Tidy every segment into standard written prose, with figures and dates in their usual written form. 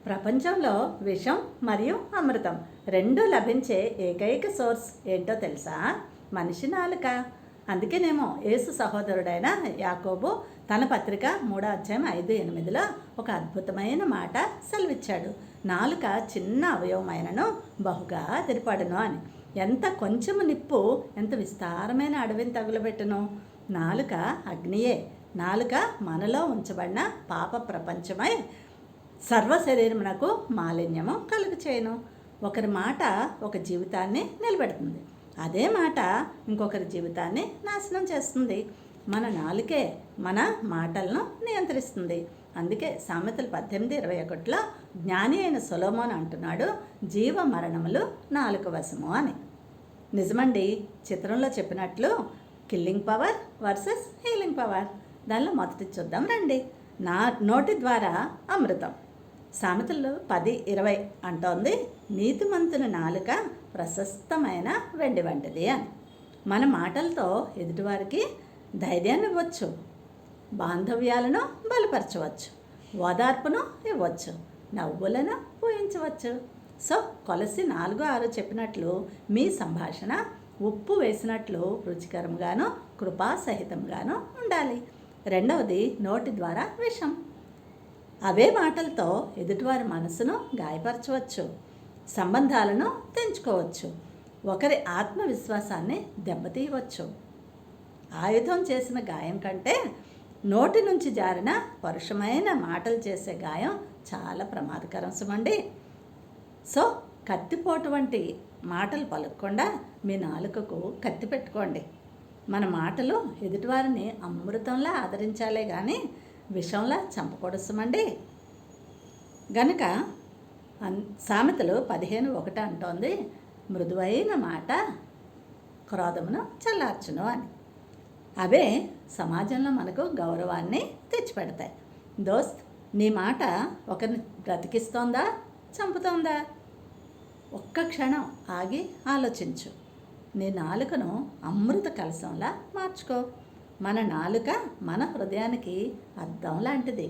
ప్రపంచంలో విషం మరియు అమృతం రెండు లభించే ఏకైక సోర్స్ ఏంటో తెలుసా? మనిషి నాలుక. అందుకేనేమో యేసు సహోదరుడైన యాకోబు తన పత్రిక 3:5-8లో ఒక అద్భుతమైన మాట సెలవిచ్చాడు. నాలుక చిన్న అవయవమైనను బహుగా తెరిపడును అని. ఎంత కొంచెము నిప్పు ఎంత విస్తారమైన అడవిని తగులబెట్టును. నాలుక అగ్నియే. నాలుక మనలో ఉంచబడిన పాప ప్రపంచమై సర్వ శరీరమునకు మాలిన్యము కలుగు చేయను. ఒకరి మాట ఒక జీవితాన్ని నిలబెడుతుంది, అదే మాట ఇంకొకరి జీవితాన్ని నాశనం చేస్తుంది. మన నాలుకే మన మాటలను నియంత్రిస్తుంది. అందుకే సామెతలు 18:21లో జ్ఞాని అయిన సొలొమోను అంటున్నాడు, జీవ మరణములు నాలుక వశము అని. నిజమండి, చిత్రంలో చెప్పినట్లు killing power versus healing power. దానిలో మొదటి చూద్దాం రండి. నోటి ద్వారా అమృతం. సామెతలు 10:20 అంటోంది, నీతిమంతుని నాలుక ప్రశస్తమైన వెండి వంటిది అని. మన మాటలతో ఎదుటివారికి ధైర్యాన్ని ఇవ్వచ్చు, బాంధవ్యాలను బలపరచవచ్చు, ఓదార్పును ఇవ్వచ్చు, నవ్వులను పూయించవచ్చు. సో కొలసి 4:6 చెప్పినట్లు మీ సంభాషణ ఉప్పు వేసినట్లు రుచికరంగాను కృపాసహితంగాను ఉండాలి. రెండవది నోటి ద్వారా విషం. అవే మాటలతో ఎదుటివారి మనసును గాయపరచవచ్చు, సంబంధాలను తెంచుకోవచ్చు, ఒకరి ఆత్మవిశ్వాసాన్ని దెబ్బతీయవచ్చు. ఆయుధం చేసిన గాయం కంటే నోటి నుంచి జారిన పరుషమైన మాటలు చేసే గాయం చాలా ప్రమాదకరం సుమండి. సో కత్తిపోటు వంటి మాటలు పలకకుండా మీ నాలుకకు కత్తి పెట్టుకోండి. మన మాటలు ఎదుటివారిని అమృతంలా ఆదరించాలే కానీ విషంలా చంపకూడసుమండి. గనుక సామెతలు 15:1 అంటోంది, మృదువైన మాట క్రోధమును చల్లార్చును అని. అవే సమాజంలో మనకు గౌరవాన్ని తెచ్చిపెడతాయి. దోస్త్, నీ మాట ఒకరిని బ్రతికిస్తోందా చంపుతోందా? ఒక్క క్షణం ఆగి ఆలోచించు. నీ నాలుకను అమృత కలశంలా మార్చుకో. మన నాలుక మన హృదయానికి అద్దం లాంటిది.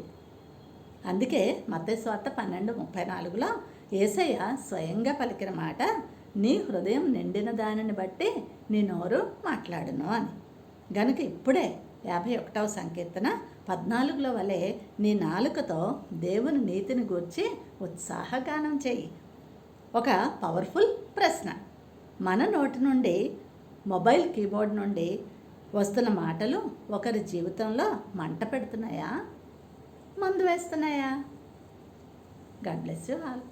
అందుకే మత్తయి సువార్త 12:34లో యేసయ్య స్వయంగా పలికిన మాట, నీ హృదయం నిండిన దానిని బట్టి నీ నోరు మాట్లాడును అని. గనుక ఇప్పుడే 51వ సంకీర్తన 14లో వలె నీ నాలుకతో దేవుని నీతిని గూర్చి ఉత్సాహగానం చేయి. ఒక పవర్ఫుల్ ప్రశ్న, మన నోటి నుండి మొబైల్ కీబోర్డ్ నుండి వస్తున్న మాటలు ఒకరి జీవితంలో మంట పెడుతున్నాయా, మందు వేస్తున్నాయా? God bless you all.